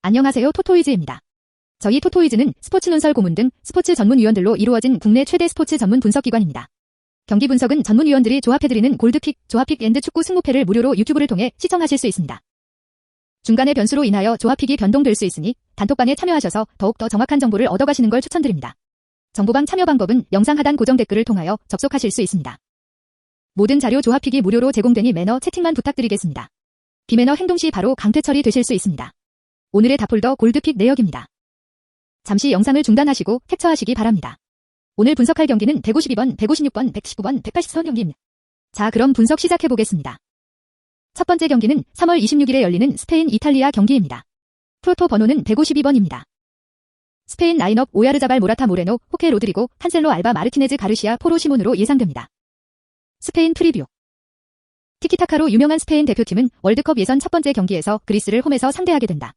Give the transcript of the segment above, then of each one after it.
안녕하세요, 토토이즈입니다. 저희 토토이즈는 스포츠 논설 고문 등 스포츠 전문위원들로 이루어진 국내 최대 스포츠 전문 분석기관입니다. 경기 분석은 전문위원들이 조합해드리는 골드픽, 조합픽 앤드 축구 승부패를 무료로 유튜브를 통해 시청하실 수 있습니다. 중간의 변수로 인하여 조합픽이 변동될 수 있으니 단톡방에 참여하셔서 더욱더 정확한 정보를 얻어가시는 걸 추천드립니다. 정보방 참여 방법은 영상 하단 고정 댓글을 통하여 접속하실 수 있습니다. 모든 자료 조합픽이 무료로 제공되니 매너 채팅만 부탁드리겠습니다. 비매너 행동 시 바로 강퇴 처리되실 수 있습니다. 오늘의 다폴더 골드픽 내역입니다. 잠시 영상을 중단하시고 캡처하시기 바랍니다. 오늘 분석할 경기는 152번, 156번, 119번, 180선 경기입니다. 자, 그럼 분석 시작해보겠습니다. 첫 번째 경기는 3월 26일에 열리는 스페인 이탈리아 경기입니다. 프로토 번호는 152번입니다. 스페인 라인업 오야르자발 모라타 모레노, 호케 로드리고, 칸셀로 알바 마르티네즈 가르시아 포로 시몬으로 예상됩니다. 스페인 프리뷰. 티키타카로 유명한 스페인 대표팀은 월드컵 예선 첫 번째 경기에서 그리스를 홈에서 상대하게 된다.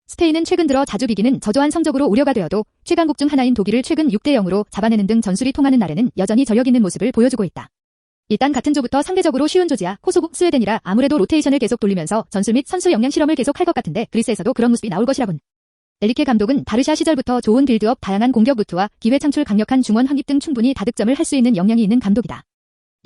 스페인은 최근 들어 자주 비기는 저조한 성적으로 우려가 되어도 최강국 중 하나인 독일을 최근 6대0으로 잡아내는 등 전술이 통하는 날에는 여전히 전력 있는 모습을 보여주고 있다. 일단 같은 조부터 상대적으로 쉬운 조지아, 호소국 스웨덴이라 아무래도 로테이션을 계속 돌리면서 전술 및 선수 역량 실험을 계속할 것 같은데 그리스에서도 그런 모습이 나올 것이라 본. 엘리케 감독은 바르샤 시절부터 좋은 빌드업, 다양한 공격 루트와 기회 창출, 강력한 중원 확립 등 충분히 다득점을 할 수 있는 역량이 있는 감독이다.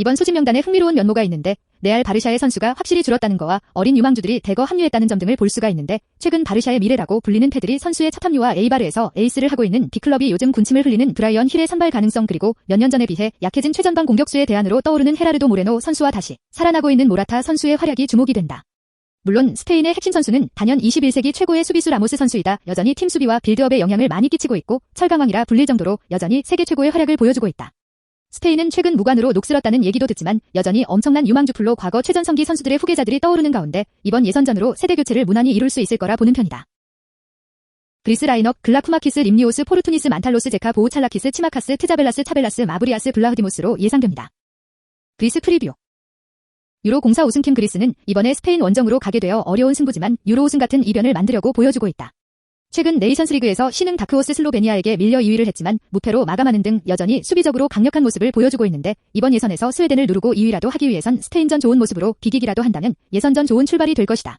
이번 소집 명단에 흥미로운 면모가 있는데 레알 바르샤의 선수가 확실히 줄었다는 거와 어린 유망주들이 대거 합류했다는 점 등을 볼 수가 있는데 최근 바르샤의 미래라고 불리는 페드리 선수의 첫 합류와 에이바르에서 에이스를 하고 있는 B클럽이 요즘 군침을 흘리는 브라이언 힐의 선발 가능성 그리고 몇 년 전에 비해 약해진 최전방 공격수의 대안으로 떠오르는 헤라르도 모레노 선수와 다시 살아나고 있는 모라타 선수의 활약이 주목이 된다. 물론 스페인의 핵심 선수는 단연 21세기 최고의 수비수 라모스 선수이다. 여전히 팀 수비와 빌드업에 영향을 많이 끼치고 있고 철강왕이라 불릴 정도로 여전히 세계 최고의 활약을 보여주고 있다. 스페인은 최근 무관으로 녹슬었다는 얘기도 듣지만 여전히 엄청난 유망주 풀로 과거 최전성기 선수들의 후계자들이 떠오르는 가운데 이번 예선전으로 세대교체를 무난히 이룰 수 있을 거라 보는 편이다. 그리스 라인업 글라쿠마키스 림니오스 포르투니스 만탈로스 제카 보우찰라키스 치마카스 트자벨라스 차벨라스 마브리아스 블라흐디모스로 예상됩니다. 그리스 프리뷰. 유로 공사 우승팀 그리스는 이번에 스페인 원정으로 가게 되어 어려운 승부지만 유로 우승 같은 이변을 만들려고 보여주고 있다. 최근 네이션스리그에서 신흥 다크호스 슬로베니아에게 밀려 2위를 했지만 무패로 마감하는 등 여전히 수비적으로 강력한 모습을 보여주고 있는데 이번 예선에서 스웨덴을 누르고 2위라도 하기 위해선 스페인전 좋은 모습으로 비기기라도 한다면 예선전 좋은 출발이 될 것이다.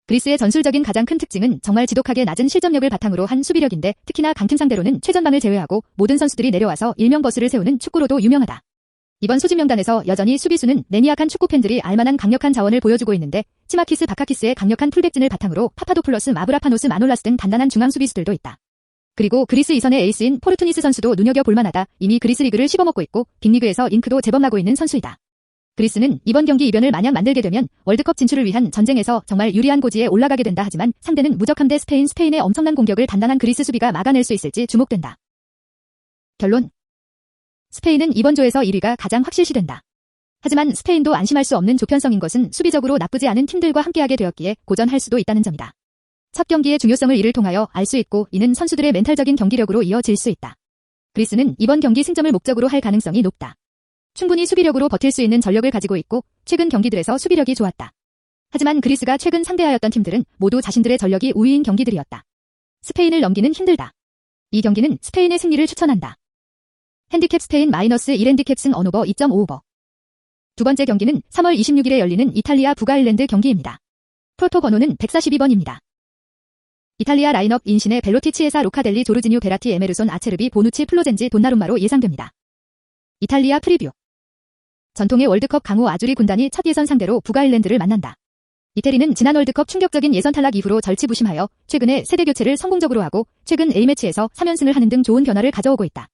그리스의 전술적인 가장 큰 특징은 정말 지독하게 낮은 실점력을 바탕으로 한 수비력인데 특히나 강팀 상대로는 최전방을 제외하고 모든 선수들이 내려와서 일명버스를 세우는 축구로도 유명하다. 이번 소집 명단에서 여전히 수비수는 매니악한 축구팬들이 알만한 강력한 자원을 보여주고 있는데 치마키스 바카키스의 강력한 풀백진을 바탕으로 파파도플러스 마브라파노스 마놀라스 등 단단한 중앙 수비수들도 있다. 그리고 그리스 이선의 에이스인 포르투니스 선수도 눈여겨볼만하다. 이미 그리스 리그를 씹어먹고 있고 빅리그에서 잉크도 제법 나고 있는 선수이다. 그리스는 이번 경기 이변을 만약 만들게 되면 월드컵 진출을 위한 전쟁에서 정말 유리한 고지에 올라가게 된다. 하지만 상대는 무적함대 스페인의 엄청난 공격을 단단한 그리스 수비가 막아낼 수 있을지 주목된다. 결론. 스페인은 이번 조에서 1위가 가장 확실시된다. 하지만 스페인도 안심할 수 없는 조편성인 것은 수비적으로 나쁘지 않은 팀들과 함께하게 되었기에 고전할 수도 있다는 점이다. 첫 경기의 중요성을 이를 통하여 알 수 있고 이는 선수들의 멘탈적인 경기력으로 이어질 수 있다. 그리스는 이번 경기 승점을 목적으로 할 가능성이 높다. 충분히 수비력으로 버틸 수 있는 전력을 가지고 있고 최근 경기들에서 수비력이 좋았다. 하지만 그리스가 최근 상대하였던 팀들은 모두 자신들의 전력이 우위인 경기들이었다. 스페인을 넘기는 힘들다. 이 경기는 스페인의 승리를 추천한다. 핸디캡 스페인 -1 핸디캡 승 언오버 2.5오버. 두 번째 경기는 3월 26일에 열리는 이탈리아 북아일랜드 경기입니다. 프로토 번호는 142번입니다. 이탈리아 라인업 인신의 벨로티 치에사 로카델리 조르지뉴 베라티 에메르손 아체르비 보누치 플로젠지 돈나룸마로 예상됩니다. 이탈리아 프리뷰. 전통의 월드컵 강호 아주리 군단이 첫 예선 상대로 북아일랜드를 만난다. 이태리는 지난 월드컵 충격적인 예선 탈락 이후로 절치부심하여 최근에 세대교체를 성공적으로 하고 최근 A매치에서 3연승을 하는 등 좋은 변화를 가져오고 있다.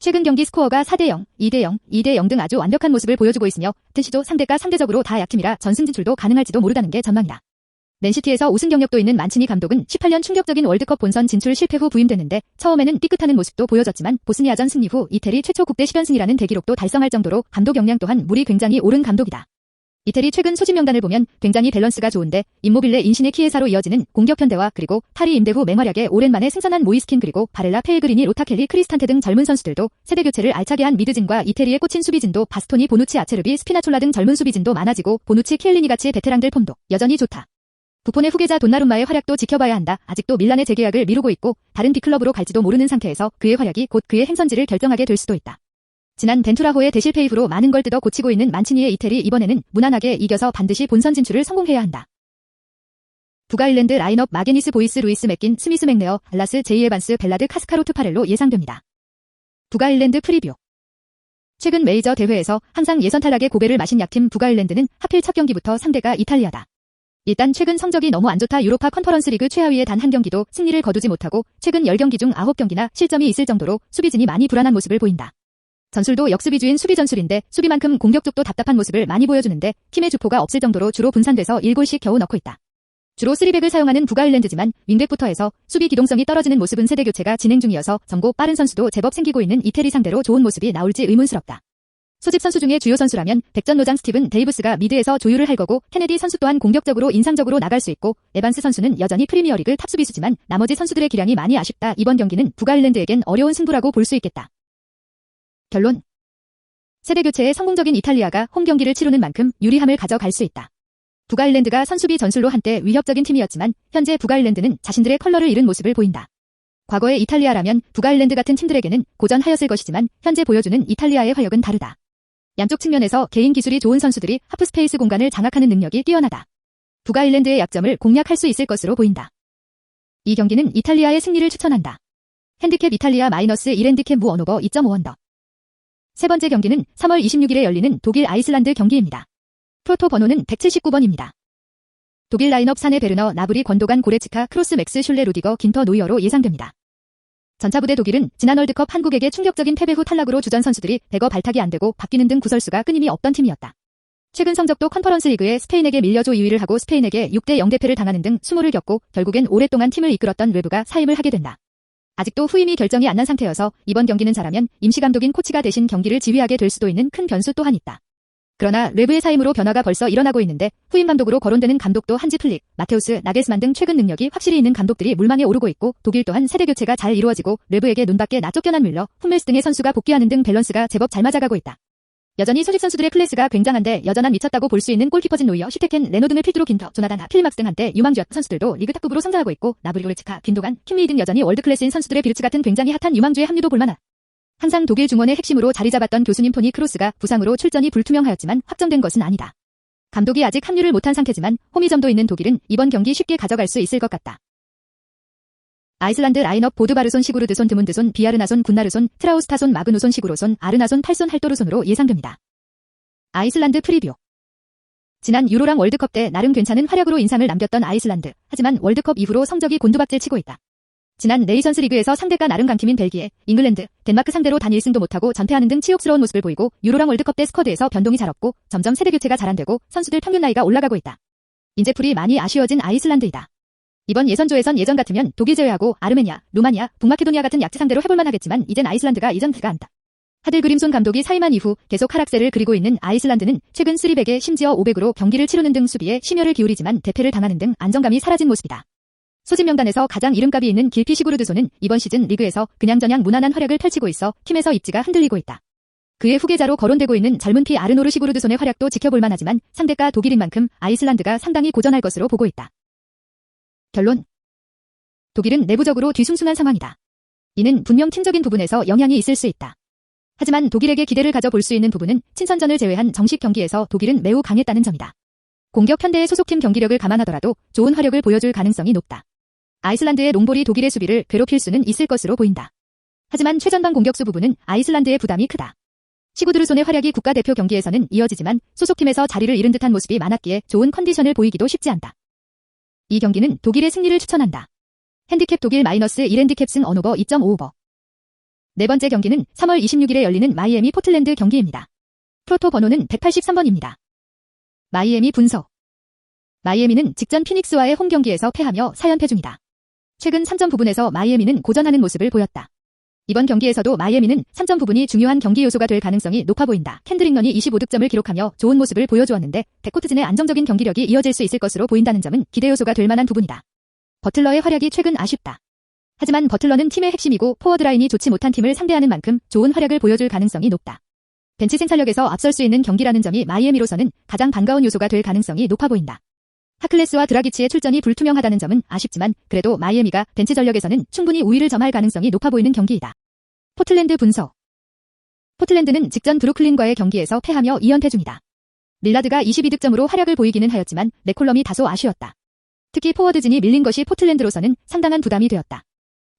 최근 경기 스코어가 4대0, 2대0, 2대0 등 아주 완벽한 모습을 보여주고 있으며 뜻이도 상대가 상대적으로 다 약팀이라 전승 진출도 가능할지도 모르다는 게 전망이다. 맨시티에서 우승 경력도 있는 만치니 감독은 18년 충격적인 월드컵 본선 진출 실패 후 부임됐는데 처음에는 삐끗하는 모습도 보여졌지만 보스니아전 승리 후 이태리 최초 국대 10연승이라는 대기록도 달성할 정도로 감독 역량 또한 물이 굉장히 오른 감독이다. 이태리 최근 소집 명단을 보면 굉장히 밸런스가 좋은데 임모빌레 인신의 키에사로 이어지는 공격 현대화 그리고 파리 임대 후 맹활약에 오랜만에 승선한 모이스킨 그리고 바렐라 페에그리니 로타켈리 크리스탄테 등 젊은 선수들도 세대 교체를 알차게 한 미드진과 이태리의 꽂힌 수비진도 바스토니 보누치 아체르비 스피나촐라 등 젊은 수비진도 많아지고 보누치 키엘리니같이 베테랑들 폼도 여전히 좋다. 부폰의 후계자 돈나룸마의 활약도 지켜봐야 한다. 아직도 밀란의 재계약을 미루고 있고 다른 B클럽으로 갈지도 모르는 상태에서 그의 활약이 곧 그의 행선지를 결정하게 될 수도 있다. 지난 벤투라호의 대실패 이후로 많은 걸 뜯어 고치고 있는 만치니의 이태리 이번에는 무난하게 이겨서 반드시 본선 진출을 성공해야 한다. 북아일랜드 라인업 마게니스 보이스 루이스 맥긴 스미스 맥네어 알라스 제이 에반스 벨라드 카스카로트 파렐로 예상됩니다. 북아일랜드 프리뷰. 최근 메이저 대회에서 항상 예선 탈락의 고배를 마신 약팀 북아일랜드는 하필 첫 경기부터 상대가 이탈리아다. 일단 최근 성적이 너무 안 좋다. 유로파 컨퍼런스 리그 최하위의 단 한 경기도 승리를 거두지 못하고 최근 10경기 중 9경기나 실점이 있을 정도로 수비진이 많이 불안한 모습을 보인다. 전술도 역수비주인 수비 전술인데 수비만큼 공격 쪽도 답답한 모습을 많이 보여주는데 팀의 주포가 없을 정도로 주로 분산돼서 1골씩 겨우 넣고 있다. 주로 3백을 사용하는 북아일랜드지만 윙백부터 해서 수비 기동성이 떨어지는 모습은 세대 교체가 진행 중이어서 젊고 빠른 선수도 제법 생기고 있는 이태리 상대로 좋은 모습이 나올지 의문스럽다. 소집 선수 중에 주요 선수라면 백전노장 스티븐 데이브스가 미드에서 조율을 할 거고 케네디 선수 또한 공격적으로 인상적으로 나갈 수 있고 에반스 선수는 여전히 프리미어리그 탑 수비수지만 나머지 선수들의 기량이 많이 아쉽다. 이번 경기는 북아일랜드에겐 어려운 승부라고 볼 수 있겠다. 결론. 세대 교체에 성공적인 이탈리아가 홈 경기를 치르는 만큼 유리함을 가져갈 수 있다. 북아일랜드가 선수비 전술로 한때 위협적인 팀이었지만 현재 북아일랜드는 자신들의 컬러를 잃은 모습을 보인다. 과거의 이탈리아라면 북아일랜드 같은 팀들에게는 고전하였을 것이지만 현재 보여주는 이탈리아의 화력은 다르다. 양쪽 측면에서 개인 기술이 좋은 선수들이 하프스페이스 공간을 장악하는 능력이 뛰어나다. 북아일랜드의 약점을 공략할 수 있을 것으로 보인다. 이 경기는 이탈리아의 승리를 추천한다. 핸디캡 이탈리아 -1 핸디캡 무 언오버 2.5 언더. 세 번째 경기는 3월 26일에 열리는 독일 아이슬란드 경기입니다. 프로토 번호는 179번입니다. 독일 라인업 사네 베르너, 나브리, 권도간, 고레츠카, 크로스, 맥스, 슐레, 루디거, 긴터, 노이어로 예상됩니다. 전차부대 독일은 지난 월드컵 한국에게 충격적인 패배 후 탈락으로 주전 선수들이 대거 발탁이 안되고 바뀌는 등 구설수가 끊임이 없던 팀이었다. 최근 성적도 컨퍼런스 리그에 스페인에게 밀려조 2위를 하고 스페인에게 6대 0대패를 당하는 등 수모를 겪고 결국엔 오랫동안 팀을 이끌었던 르브가 사임을 하게 된다. 아직도 후임이 결정이 안 난 상태여서 이번 경기는 잘하면 임시감독인 코치가 대신 경기를 지휘하게 될 수도 있는 큰 변수 또한 있다. 그러나 르브의 사임으로 변화가 벌써 일어나고 있는데 후임 감독으로 거론되는 감독도 한지 플릭, 마테우스, 나겔스만 등 최근 능력이 확실히 있는 감독들이 물망에 오르고 있고 독일 또한 세대 교체가 잘 이루어지고 르브에게 눈밖에 나 쫓겨난 뮬러, 훔멜스 등의 선수가 복귀하는 등 밸런스가 제법 잘 맞아가고 있다. 여전히 소집 선수들의 클래스가 굉장한데 여전한 미쳤다고 볼 수 있는 골키퍼진 노이어, 슈테켄, 레노 등을 필두로 긴터, 조나단, 필막스 등 한때 유망주였던 선수들도 리그 탑급으로 성장하고 있고 나브리, 고레츠카, 빈도간, 킴미 등 여전히 월드클래스인 선수들의 비르츠 같은 굉장히 핫한 유망주의 합류도 볼만하다. 항상 독일 중원의 핵심으로 자리 잡았던 교수님 토니 크로스가 부상으로 출전이 불투명하였지만 확정된 것은 아니다. 감독이 아직 합류를 못한 상태지만 호미점도 있는 독일은 이번 경기 쉽게 가져갈 수 있을 것 같다. 아이슬란드 라인업 보드바르손, 시구르드손, 드문드손, 비아르나손, 군나르손, 트라우스타손, 마그누손, 시구로손, 아르나손, 팔손, 할도르손으로 예상됩니다. 아이슬란드 프리뷰. 지난 유로랑 월드컵 때 나름 괜찮은 활약으로 인상을 남겼던 아이슬란드. 하지만 월드컵 이후로 성적이 곤두박질 치고 있다. 지난 네이션스 리그에서 상대가 나름 강팀인 벨기에, 잉글랜드, 덴마크 상대로 단 1승도 못하고 전패하는 등 치욕스러운 모습을 보이고 유로랑 월드컵 때 스쿼드에서 변동이 잘 없고 점점 세대 교체가 잘 안되고 선수들 평균 나이가 올라가고 있다. 인재풀이 많이 아쉬워진 아이슬란드이다. 이번 예선조에선 예전 같으면 독일 제외하고 아르메니아, 루마니아, 북마케도니아 같은 약체 상대로 해볼만 하겠지만 이젠 아이슬란드가 이전태가 않다. 하들 그림손 감독이 사임한 이후 계속 하락세를 그리고 있는 아이슬란드는 최근 3백에 심지어 5백으로 경기를 치르는 등 수비에 심혈을 기울이지만 대패를 당하는 등 안정감이 사라진 모습이다. 소집 명단에서 가장 이름값이 있는 길피 시구르드손은 이번 시즌 리그에서 그냥저냥 무난한 활약을 펼치고 있어 팀에서 입지가 흔들리고 있다. 그의 후계자로 거론되고 있는 젊은 피 아르노르 시구르드손의 활약도 지켜볼만 하지만 상대가 독일인 만큼 아이슬란드가 상당히 고전할 것으로 보고 있다. 결론. 독일은 내부적으로 뒤숭숭한 상황이다. 이는 분명 팀적인 부분에서 영향이 있을 수 있다. 하지만 독일에게 기대를 가져볼 수 있는 부분은 친선전을 제외한 정식 경기에서 독일은 매우 강했다는 점이다. 공격 편대의 소속팀 경기력을 감안하더라도 좋은 화력을 보여줄 가능성이 높다. 아이슬란드의 롱볼이 독일의 수비를 괴롭힐 수는 있을 것으로 보인다. 하지만 최전방 공격수 부분은 아이슬란드의 부담이 크다. 시구드르손의 활약이 국가대표 경기에서는 이어지지만 소속팀에서 자리를 잃은 듯한 모습이 많았기에 좋은 컨디션을 보이기도 쉽지 않다. 이 경기는 독일의 승리를 추천한다. 핸디캡 독일 -1 핸디캡 승 언오버 2.5오버. 네 번째 경기는 3월 26일에 열리는 마이애미 포틀랜드 경기입니다. 프로토 번호는 183번입니다. 마이애미 분석. 마이애미는 직전 피닉스와의 홈 경기에서 패하며 4연패 중이다. 최근 3점 부분에서 마이애미는 고전하는 모습을 보였다. 이번 경기에서도 마이애미는 3점 부분이 중요한 경기 요소가 될 가능성이 높아 보인다. 켄드릭 런이 25득점을 기록하며 좋은 모습을 보여주었는데 백코트진의 안정적인 경기력이 이어질 수 있을 것으로 보인다는 점은 기대 요소가 될 만한 부분이다. 버틀러의 활약이 최근 아쉽다. 하지만 버틀러는 팀의 핵심이고 포워드 라인이 좋지 못한 팀을 상대하는 만큼 좋은 활약을 보여줄 가능성이 높다. 벤치 생산력에서 앞설 수 있는 경기라는 점이 마이애미로서는 가장 반가운 요소가 될 가능성이 높아 보인다. 하클레스와 드라기치의 출전이 불투명하다는 점은 아쉽지만 그래도 마이애미가 벤치 전력에서는 충분히 우위를 점할 가능성이 높아 보이는 경기이다. 포틀랜드 분석. 포틀랜드는 직전 브루클린과의 경기에서 패하며 2연패 중이다. 릴라드가 22득점으로 활약을 보이기는 하였지만 맥콜럼이 다소 아쉬웠다. 특히 포워드진이 밀린 것이 포틀랜드로서는 상당한 부담이 되었다.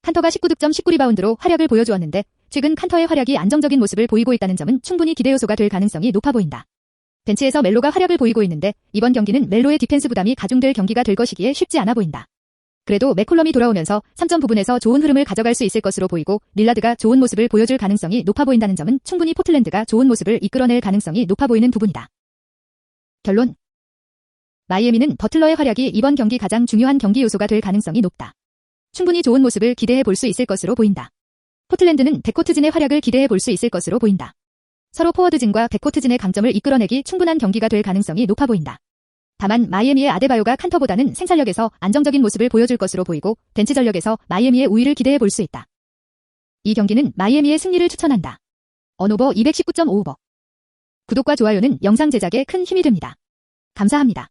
칸터가 19득점 19리바운드로 활약을 보여주었는데 최근 칸터의 활약이 안정적인 모습을 보이고 있다는 점은 충분히 기대 요소가 될 가능성이 높아 보인다. 벤치에서 멜로가 활약을 보이고 있는데 이번 경기는 멜로의 디펜스 부담이 가중될 경기가 될 것이기에 쉽지 않아 보인다. 그래도 맥콜럼이 돌아오면서 3점 부분에서 좋은 흐름을 가져갈 수 있을 것으로 보이고 릴라드가 좋은 모습을 보여줄 가능성이 높아 보인다는 점은 충분히 포틀랜드가 좋은 모습을 이끌어낼 가능성이 높아 보이는 부분이다. 결론. 마이애미는 버틀러의 활약이 이번 경기 가장 중요한 경기 요소가 될 가능성이 높다. 충분히 좋은 모습을 기대해 볼 수 있을 것으로 보인다. 포틀랜드는 백코트진의 활약을 기대해 볼 수 있을 것으로 보인다. 서로 포워드진과 백코트진의 강점을 이끌어내기 충분한 경기가 될 가능성이 높아 보인다. 다만 마이애미의 아데바요가 칸터보다는 생산력에서 안정적인 모습을 보여줄 것으로 보이고 벤치 전력에서 마이애미의 우위를 기대해 볼 수 있다. 이 경기는 마이애미의 승리를 추천한다. 언오버 219.5오버. 구독과 좋아요는 영상 제작에 큰 힘이 됩니다. 감사합니다.